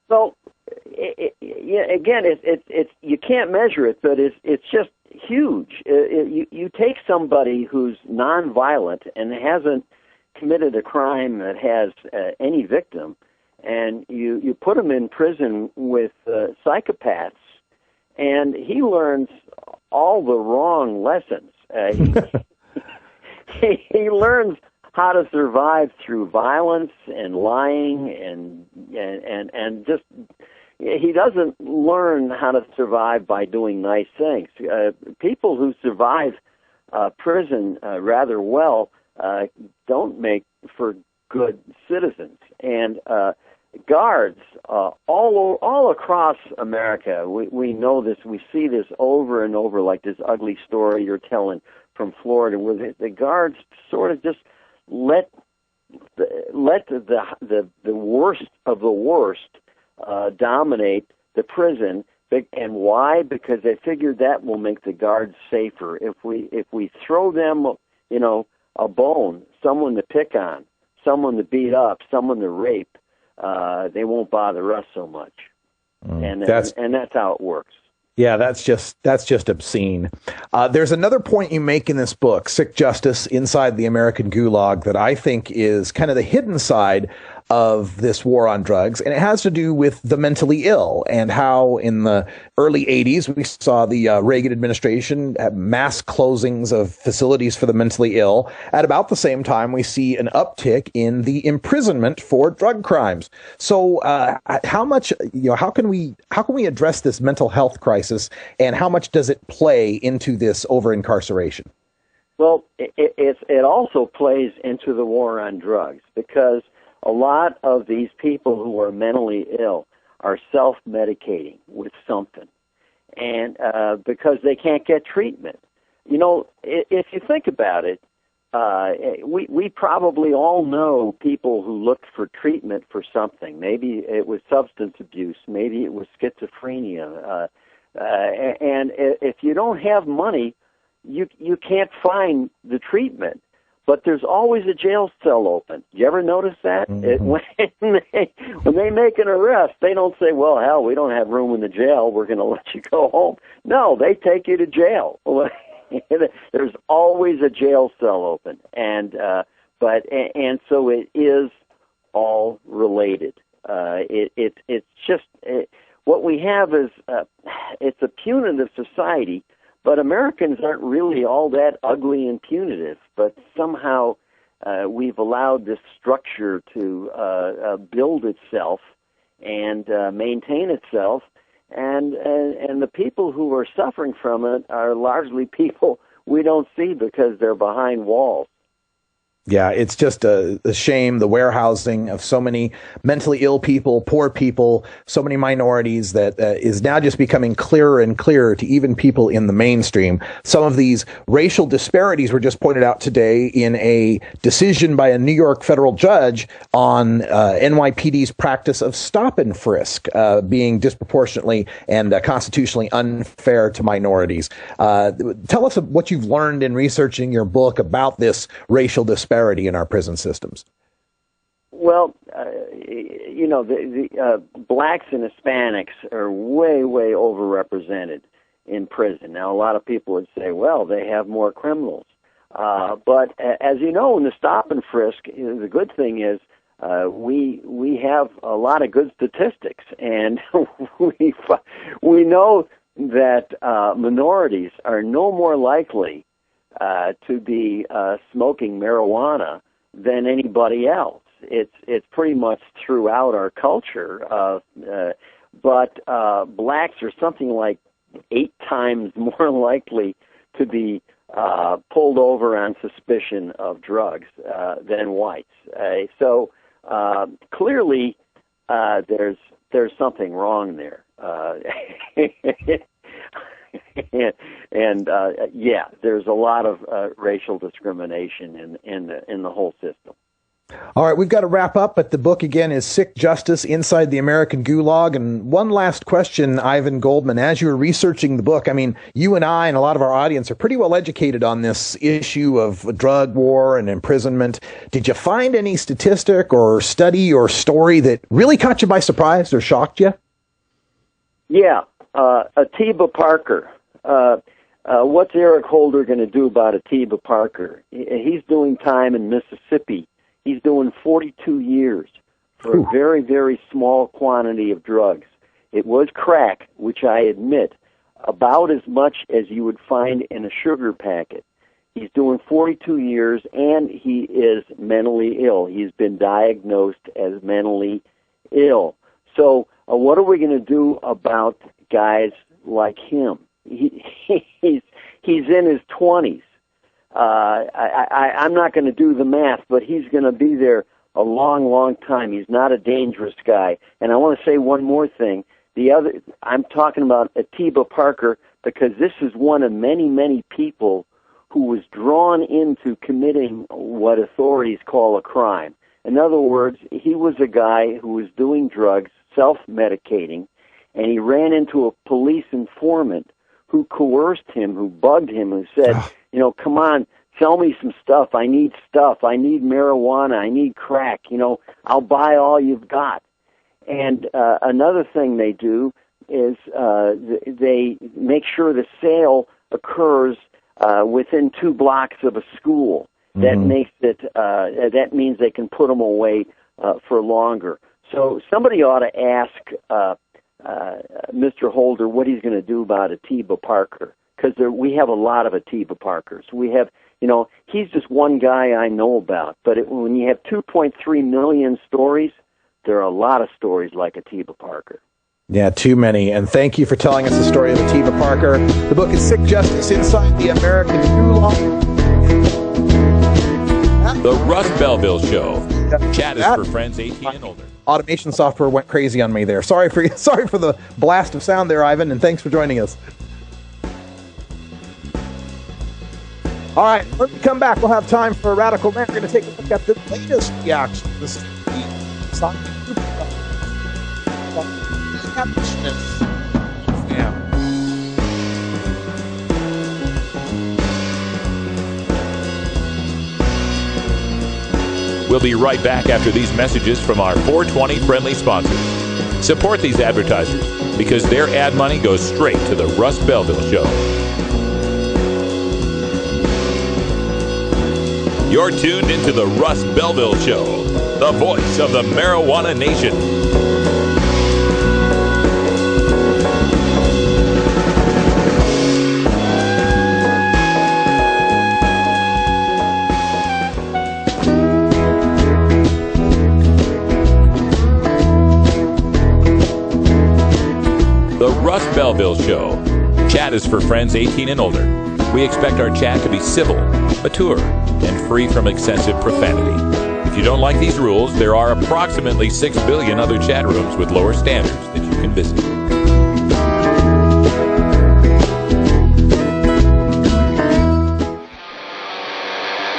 So, again, it's you can't measure it, but it's just huge. You take somebody who's nonviolent and hasn't committed a crime that has any victim, and you put him in prison with psychopaths, and he learns all the wrong lessons. He learns how to survive through violence and lying and just he doesn't learn how to survive by doing nice things. People who survive prison rather well don't make for good citizens. And guards all across America, we know this, we see this over and over, like this ugly story you're telling from Florida, where the guards sort of just let the worst of the worst dominate the prison. And why? Because they figured that will make the guards safer. If we throw them, a bone, someone to pick on, someone to beat up, someone to rape, they won't bother us so much. And that's how it works. Yeah, that's just obscene. There's another point you make in this book, Sick Justice Inside the American Gulag, that I think is kind of the hidden side of this war on drugs, and it has to do with the mentally ill and how in the early 80s we saw the Reagan administration have mass closings of facilities for the mentally ill. At about the same time, we see an uptick in the imprisonment for drug crimes. So how can we address this mental health crisis, and how much does it play into this over-incarceration? Well, it also plays into the war on drugs, because a lot of these people who are mentally ill are self-medicating with something, and because they can't get treatment. If you think about it, we probably all know people who looked for treatment for something. Maybe it was substance abuse, maybe it was schizophrenia, and if you don't have money, you can't find the treatment. But there's always a jail cell open. You ever notice that? Mm-hmm. When they make an arrest, they don't say, well, hell, we don't have room in the jail, we're going to let you go home. No, they take you to jail. There's always a jail cell open. And so it is all related. It's just what we have is it's a punitive society. But Americans aren't really all that ugly and punitive, but somehow we've allowed this structure to build itself and maintain itself, and the people who are suffering from it are largely people we don't see because they're behind walls. Yeah, it's just a shame, the warehousing of so many mentally ill people, poor people, so many minorities that is now just becoming clearer and clearer to even people in the mainstream. Some of these racial disparities were just pointed out today in a decision by a New York federal judge on NYPD's practice of stop-and-frisk being disproportionately and constitutionally unfair to minorities. Tell us what you've learned in researching your book about this racial disparity in our prison systems. Well, the blacks and Hispanics are way overrepresented in prison. Now, a lot of people would say, well, they have more criminals. But as you know, in the stop and frisk, the good thing is we have a lot of good statistics, and we know that minorities are no more likely to be smoking marijuana than anybody else. It's pretty much throughout our culture, but blacks are something like 8 times more likely to be pulled over on suspicion of drugs than whites. So clearly, there's something wrong there. And there's a lot of racial discrimination in the whole system. All right, we've got to wrap up, but the book again is Sick Justice Inside the American Gulag. And one last question, Ivan Goldman, as you were researching the book, I mean, you and I and a lot of our audience are pretty well educated on this issue of drug war and imprisonment. Did you find any statistic or study or story that really caught you by surprise or shocked you? Yeah, Atiba Parker. What's Eric Holder going to do about Atiba Parker? He's doing time in Mississippi. He's doing 42 years for a very, very small quantity of drugs. It was crack, which I admit, about as much as you would find in a sugar packet. He's doing 42 years, and he is mentally ill. He's been diagnosed as mentally ill. So what are we going to do about guys like him? He's in his 20s. I'm not going to do the math, but he's going to be there a long, long time. He's not a dangerous guy. And I want to say one more thing. I'm talking about Atiba Parker because this is one of many, many people who was drawn into committing what authorities call a crime. In other words, he was a guy who was doing drugs, self-medicating, and he ran into a police informant who coerced him, who bugged him, who said, come on, sell me some stuff. I need marijuana. I need crack. I'll buy all you've got. And another thing they do is they make sure the sale occurs within 2 blocks of a school. That makes it. That means they can put them away for longer. So somebody ought to ask Mr. Holder what he's going to do about Atiba Parker, because we have a lot of Atiba Parkers. We have, he's just one guy I know about. But when you have 2.3 million stories, there are a lot of stories like Atiba Parker. Yeah, too many. And thank you for telling us the story of Atiba Parker. The book is Sick Justice Inside the American Gulag. The Russ Belville Show. Chat is for friends 18 and older. Automation software went crazy on me there. Sorry for the blast of sound there, Ivan, and thanks for joining us. All right, when we come back, we'll have time for a Radical Man. We're going to take a look at the latest reaction. This is We'll be right back after these messages from our 420 friendly sponsors. Support these advertisers because their ad money goes straight to the Russ Belville Show. You're tuned into the Russ Belville Show, the voice of the marijuana nation. The Russ Belville Show. Chat is for friends 18 and older. We expect our chat to be civil, mature, and free from excessive profanity. If you don't like these rules, there are approximately 6 billion other chat rooms with lower standards that you can visit.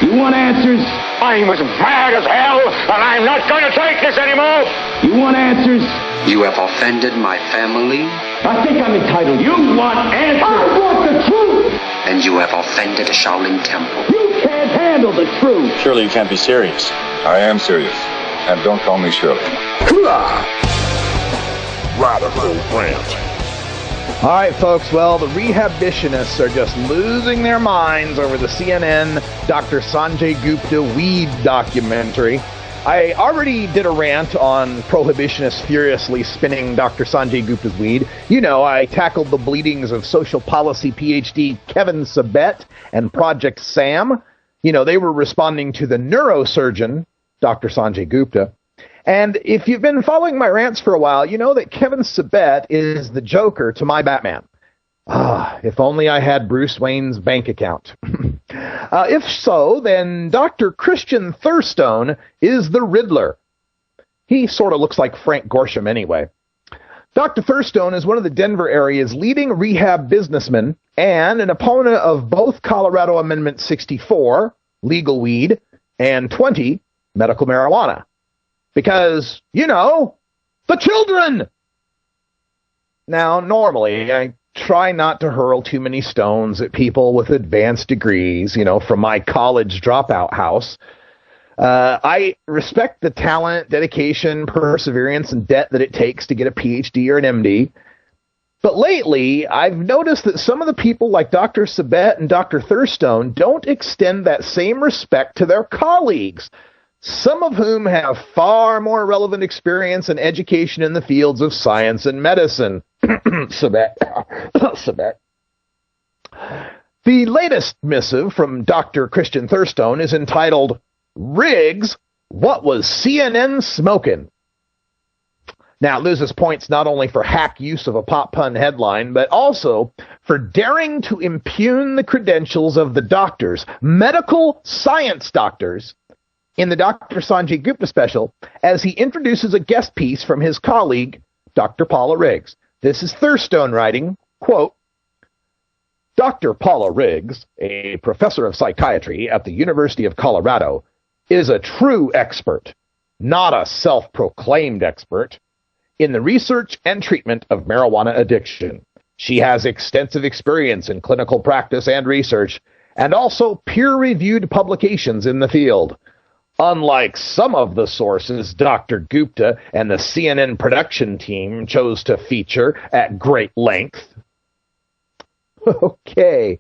You want answers? I'm as mad as hell, and I'm not going to take this anymore! You want answers? You have offended my family. I think I'm entitled. You want answers? I want the truth! And you have offended a Shaolin temple. You can't handle the truth! Surely you can't be serious. I am serious. And don't call me Shirley. Radical Rant. All right, folks. Well, the rehabitionists are just losing their minds over the CNN Dr. Sanjay Gupta weed documentary. I already did a rant on prohibitionists furiously spinning Dr. Sanjay Gupta's weed. I tackled the bleedings of social policy PhD Kevin Sabet and Project Sam. They were responding to the neurosurgeon, Dr. Sanjay Gupta. And if you've been following my rants for a while, you know that Kevin Sabet is the Joker to my Batman. If only I had Bruce Wayne's bank account. If so, then Dr. Christian Thurstone is the Riddler. He sort of looks like Frank Gorshin anyway. Dr. Thurstone is one of the Denver area's leading rehab businessmen and an opponent of both Colorado Amendment 64, legal weed, and 20, medical marijuana. Because, the children! Now, normally, I try not to hurl too many stones at people with advanced degrees, from my college dropout house. I respect the talent, dedication, perseverance, and debt that it takes to get a PhD or an MD. But lately, I've noticed that some of the people like Dr. Sabet and Dr. Thurstone don't extend that same respect to their colleagues, some of whom have far more relevant experience and education in the fields of science and medicine. Sabet. The latest missive from Dr. Christian Thurstone is entitled, Riggs, What Was CNN Smokin'? Now, it loses points not only for hack use of a pop pun headline, but also for daring to impugn the credentials of the doctors, medical science doctors, in the Dr. Sanjay Gupta special, as he introduces a guest piece from his colleague, Dr. Paula Riggs. This is Thurstone writing, quote, Dr. Paula Riggs, a professor of psychiatry at the University of Colorado, is a true expert, not a self-proclaimed expert, in the research and treatment of marijuana addiction. She has extensive experience in clinical practice and research, and also peer-reviewed publications in the field. Unlike some of the sources Dr. Gupta and the CNN production team chose to feature at great length. Okay.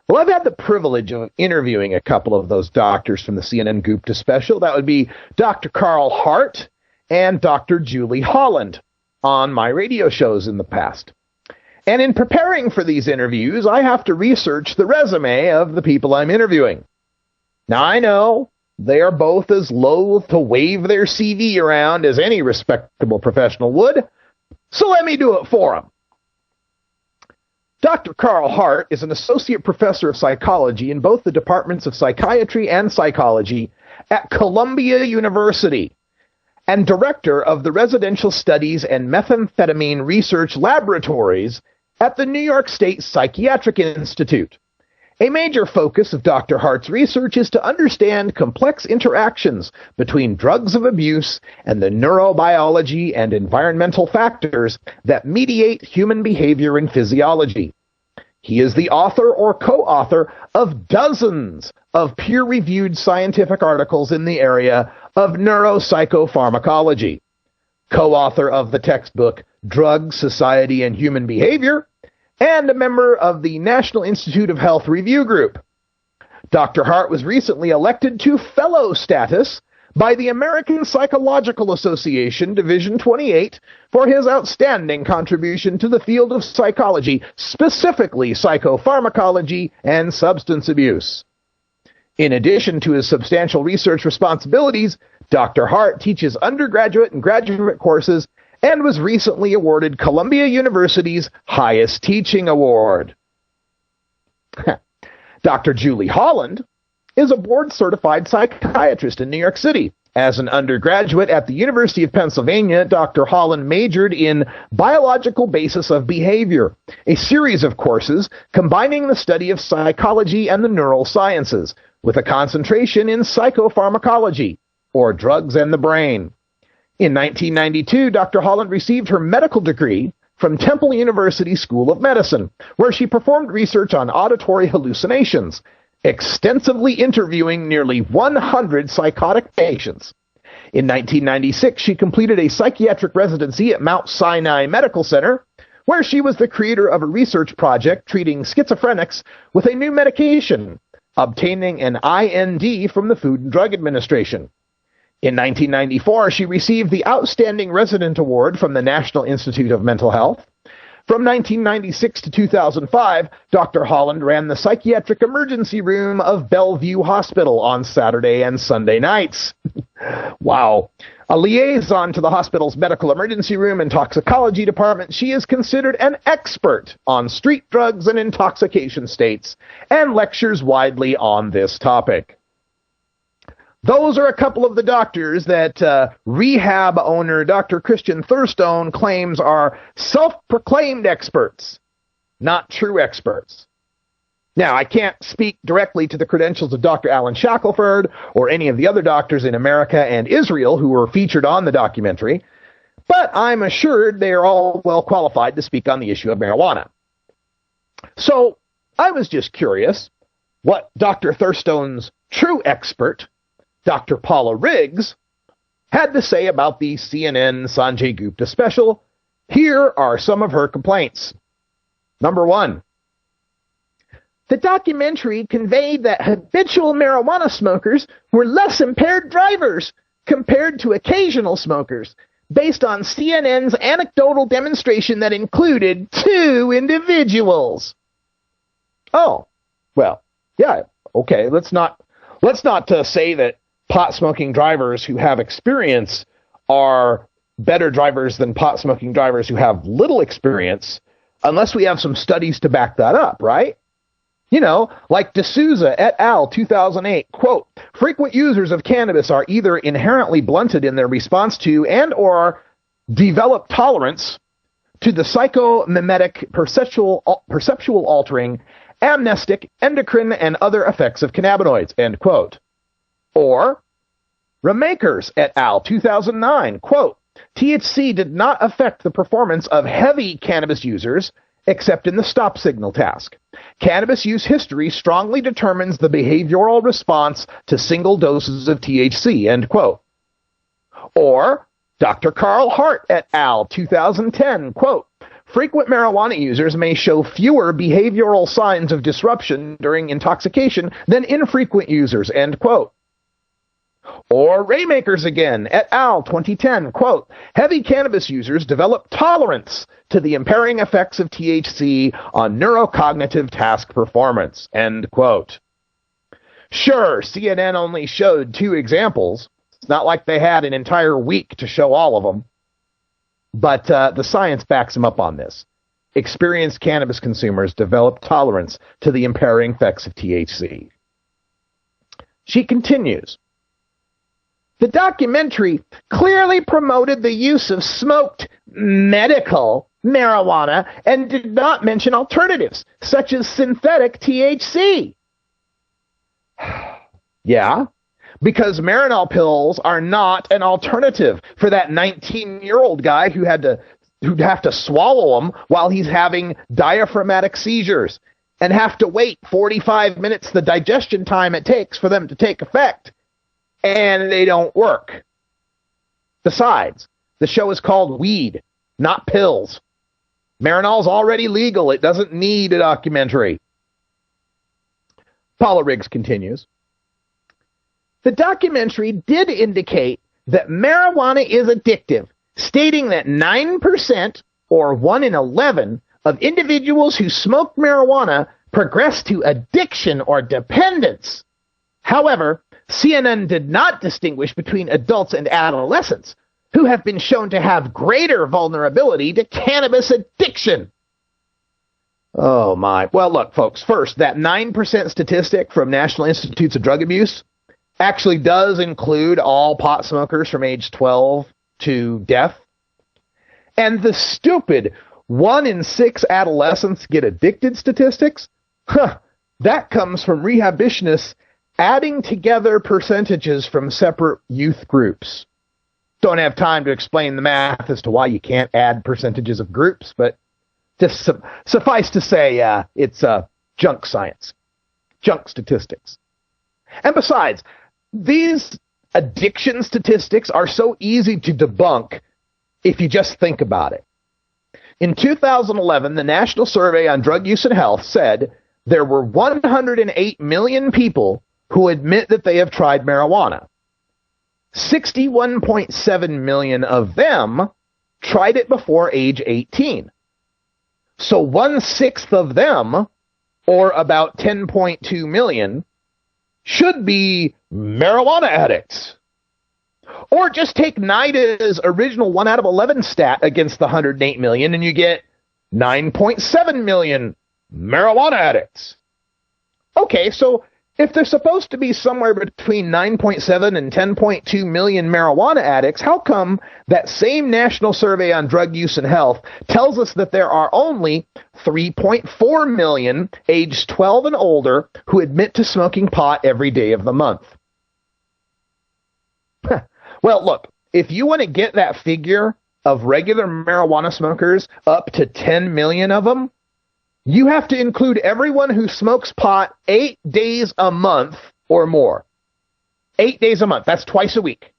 Well, I've had the privilege of interviewing a couple of those doctors from the CNN Gupta special. That would be Dr. Carl Hart and Dr. Julie Holland on my radio shows in the past. And in preparing for these interviews, I have to research the resume of the people I'm interviewing. Now, I know they are both as loath to wave their CV around as any respectable professional would, so let me do it for them. Dr. Carl Hart is an associate professor of psychology in both the departments of psychiatry and psychology at Columbia University, and director of the Residential Studies and Methamphetamine Research Laboratories at the New York State Psychiatric Institute. A major focus of Dr. Hart's research is to understand complex interactions between drugs of abuse and the neurobiology and environmental factors that mediate human behavior and physiology. He is the author or co-author of dozens of peer-reviewed scientific articles in the area of neuropsychopharmacology, co-author of the textbook Drugs, Society, and Human Behavior, and a member of the National Institute of Health Review Group. Dr. Hart was recently elected to fellow status by the American Psychological Association, Division 28, for his outstanding contribution to the field of psychology, specifically psychopharmacology and substance abuse. In addition to his substantial research responsibilities, Dr. Hart teaches undergraduate and graduate courses and was recently awarded Columbia University's highest teaching award. Dr. Julie Holland is a board-certified psychiatrist in New York City. As an undergraduate at the University of Pennsylvania, Dr. Holland majored in Biological Basis of Behavior, a series of courses combining the study of psychology and the neural sciences, with a concentration in psychopharmacology, or drugs and the brain. In 1992, Dr. Holland received her medical degree from Temple University School of Medicine, where she performed research on auditory hallucinations, extensively interviewing nearly 100 psychotic patients. In 1996, she completed a psychiatric residency at Mount Sinai Medical Center, where she was the creator of a research project treating schizophrenics with a new medication, obtaining an IND from the Food and Drug Administration. In 1994, she received the Outstanding Resident Award from the National Institute of Mental Health. From 1996 to 2005, Dr. Holland ran the psychiatric emergency room of Bellevue Hospital on Saturday and Sunday nights. Wow. A liaison to the hospital's medical emergency room and toxicology department, she is considered an expert on street drugs and intoxication states and lectures widely on this topic. Those are a couple of the doctors that rehab owner Dr. Christian Thurstone claims are self-proclaimed experts, not true experts. Now, I can't speak directly to the credentials of Dr. Alan Shackelford or any of the other doctors in America and Israel who were featured on the documentary, but I'm assured they are all well qualified to speak on the issue of marijuana. So I was just curious what Dr. Thurstone's true expert, Dr. Paula Riggs, had to say about the CNN Sanjay Gupta special. Here are some of her complaints. Number 1. The documentary conveyed that habitual marijuana smokers were less impaired drivers compared to occasional smokers, based on CNN's anecdotal demonstration that included 2 individuals. Oh, well, yeah, okay, let's not say that pot-smoking drivers who have experience are better drivers than pot-smoking drivers who have little experience, unless we have some studies to back that up, right? You know, like D'Souza et al. 2008, quote, frequent users of cannabis are either inherently blunted in their response to and or develop tolerance to the psychomimetic, perceptual altering, amnestic, endocrine, and other effects of cannabinoids, end quote. Or Remakers et al. 2009, quote, THC did not affect the performance of heavy cannabis users except in the stop signal task. Cannabis use history strongly determines the behavioral response to single doses of THC, end quote. Or Dr. Carl Hart et al. 2010, quote, frequent marijuana users may show fewer behavioral signs of disruption during intoxication than infrequent users, end quote. Or Raymakers again, et al. 2010, quote, heavy cannabis users develop tolerance to the impairing effects of THC on neurocognitive task performance, end quote. Sure, CNN only showed 2 examples. It's not like they had an entire week to show all of them. But the science backs them up on this. Experienced cannabis consumers develop tolerance to the impairing effects of THC. She continues, the documentary clearly promoted the use of smoked medical marijuana and did not mention alternatives, such as synthetic THC. Yeah, because Marinol pills are not an alternative for that 19-year-old guy who'd have to swallow them while he's having diaphragmatic seizures and have to wait 45 minutes, the digestion time it takes for them to take effect. And they don't work. Besides, the show is called Weed, not Pills. Marinol's already legal. It doesn't need a documentary. Paula Riggs continues. The documentary did indicate that marijuana is addictive, stating that 9%, or 1 in 11, of individuals who smoke marijuana progress to addiction or dependence. However, CNN did not distinguish between adults and adolescents, who have been shown to have greater vulnerability to cannabis addiction. Oh, my. Well, look, folks, first, that 9% statistic from National Institutes of Drug Abuse actually does include all pot smokers from age 12 to death. And the stupid 1 in 6 adolescents get addicted statistics, that comes from rehabilitationists adding together percentages from separate youth groups. Don't have time to explain the math as to why you can't add percentages of groups, but just suffice to say, it's junk science, junk statistics. And besides, these addiction statistics are so easy to debunk if you just think about it. In 2011, the National Survey on Drug Use and Health said there were 108 million people who admit that they have tried marijuana. 61.7 million of them tried it before age 18. So 1/6 of them, or about 10.2 million, should be marijuana addicts. Or just take NIDA's original 1 out of 11 stat against the 108 million and you get 9.7 million marijuana addicts. Okay, so If there's supposed to be somewhere between 9.7 and 10.2 million marijuana addicts, how come that same National Survey on Drug Use and Health tells us that there are only 3.4 million aged 12 and older who admit to smoking pot every day of the month? Well, look, if you want to get that figure of regular marijuana smokers up to 10 million of them, you have to include everyone who smokes pot 8 days a month or more. 8 days a month. That's twice a week.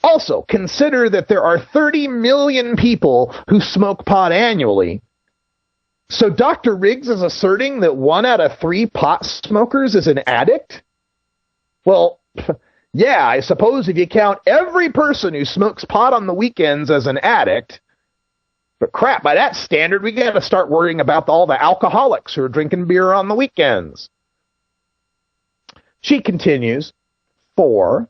Also, consider that there are 30 million people who smoke pot annually. So Dr. Riggs is asserting that 1 out of 3 pot smokers is an addict? Well, yeah, I suppose if you count every person who smokes pot on the weekends as an addict. But crap, by that standard, we got to start worrying about all the alcoholics who are drinking beer on the weekends. She continues, 4.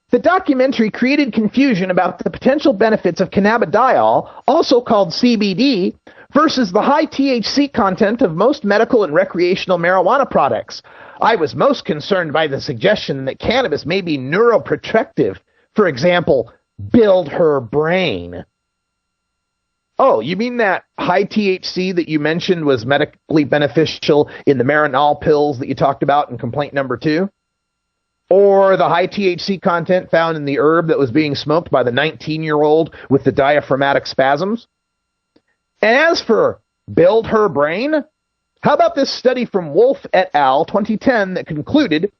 The documentary created confusion about the potential benefits of cannabidiol, also called CBD, versus the high THC content of most medical and recreational marijuana products. I was most concerned by the suggestion that cannabis may be neuroprotective. For example, build her brain. Oh, you mean that high THC that you mentioned was medically beneficial in the Marinol pills that you talked about in complaint number 2? Or the high THC content found in the herb that was being smoked by the 19-year-old with the diaphragmatic spasms? And as for build her brain, how about this study from Wolf et al. 2010 that concluded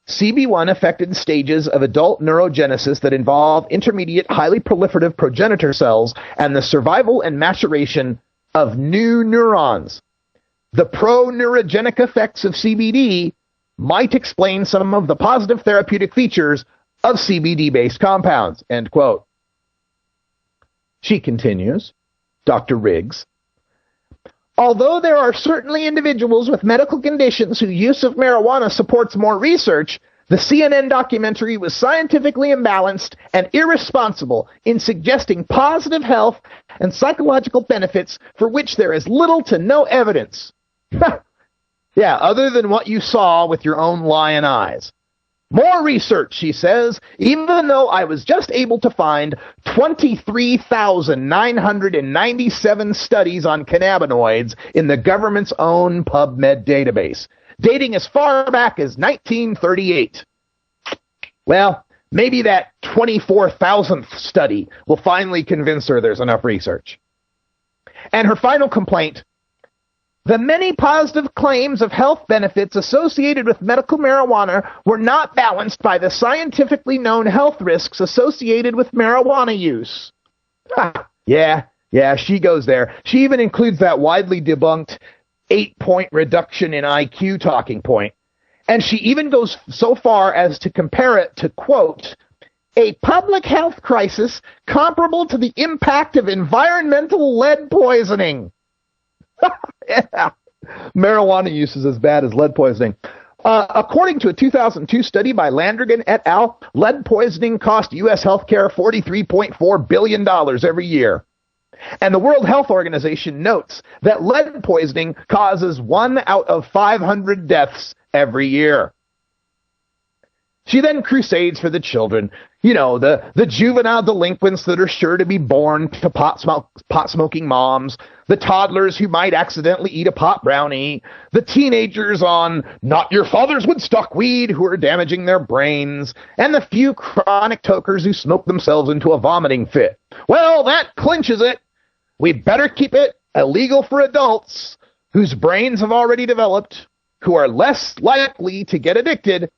CB1 affected stages of adult neurogenesis that involve intermediate, highly proliferative progenitor cells and the survival and maturation of new neurons. The pro-neurogenic effects of CBD might explain some of the positive therapeutic features of CBD-based compounds, end quote. She continues, Dr. Riggs, although there are certainly individuals with medical conditions whose use of marijuana supports more research, the CNN documentary was scientifically imbalanced and irresponsible in suggesting positive health and psychological benefits for which there is little to no evidence. Yeah, other than what you saw with your own lying eyes. More research, she says, even though I was just able to find 23,997 studies on cannabinoids in the government's own PubMed database, dating as far back as 1938. Well, maybe that 24,000th study will finally convince her there's enough research. And her final complaint, the many positive claims of health benefits associated with medical marijuana were not balanced by the scientifically known health risks associated with marijuana use. Yeah, she goes there. She even includes that widely debunked 8-point reduction in IQ talking point. And she even goes so far as to compare it to, quote, a public health crisis comparable to the impact of environmental lead poisoning. Yeah. Marijuana use is as bad as lead poisoning. According to a 2002 study by Landrigan et al., lead poisoning cost U.S. healthcare $43.4 billion every year. And the World Health Organization notes that lead poisoning causes 1 out of 500 deaths every year. She then crusades for the children, you know, the juvenile delinquents that are sure to be born to pot-smoking moms, the toddlers who might accidentally eat a pot brownie, the teenagers on not your father's Woodstock weed who are damaging their brains, and the few chronic tokers who smoke themselves into a vomiting fit. Well, that clinches it. We better keep it illegal for adults whose brains have already developed, who are less likely to get addicted,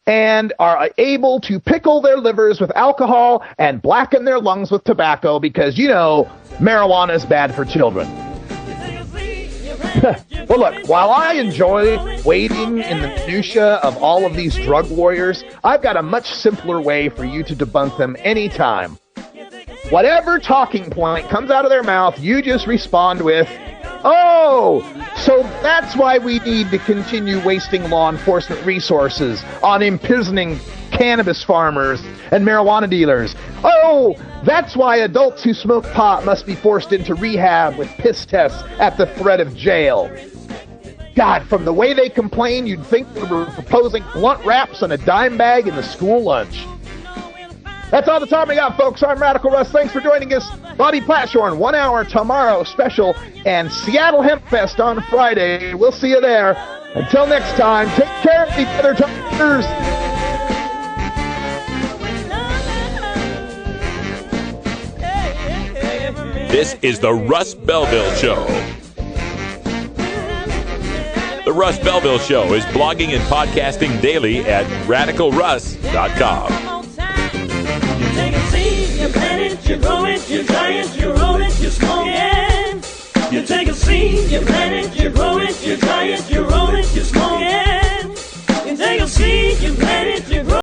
and are able to pickle their livers with alcohol and blacken their lungs with tobacco because, you know, marijuana is bad for children. Well, look, while I enjoy wading in the minutia of all of these drug warriors, I've got a much simpler way for you to debunk them anytime. Whatever talking point comes out of their mouth, you just respond with, oh, so that's why we need to continue wasting law enforcement resources on imprisoning cannabis farmers and marijuana dealers. Oh, that's why adults who smoke pot must be forced into rehab with piss tests at the threat of jail. God, from the way they complain, you'd think they were proposing blunt wraps and a dime bag in the school lunch. That's all the time we got, folks. I'm Radical Russ. Thanks for joining us. Bobby Platshorn, 1 hour tomorrow special, and Seattle Hempfest on Friday. We'll see you there. Until next time, take care of each other, talkers. This is the Russ Belville Show. The Russ Belville Show is blogging and podcasting daily at radicalruss.com. You take a seed, you plant it, you grow it, you dry it, you roll it, you smoke it. You take a seed, you plant it, you grow it, you dry it, you roll it, you smoke it. You take a seed, you plant it, you grow it.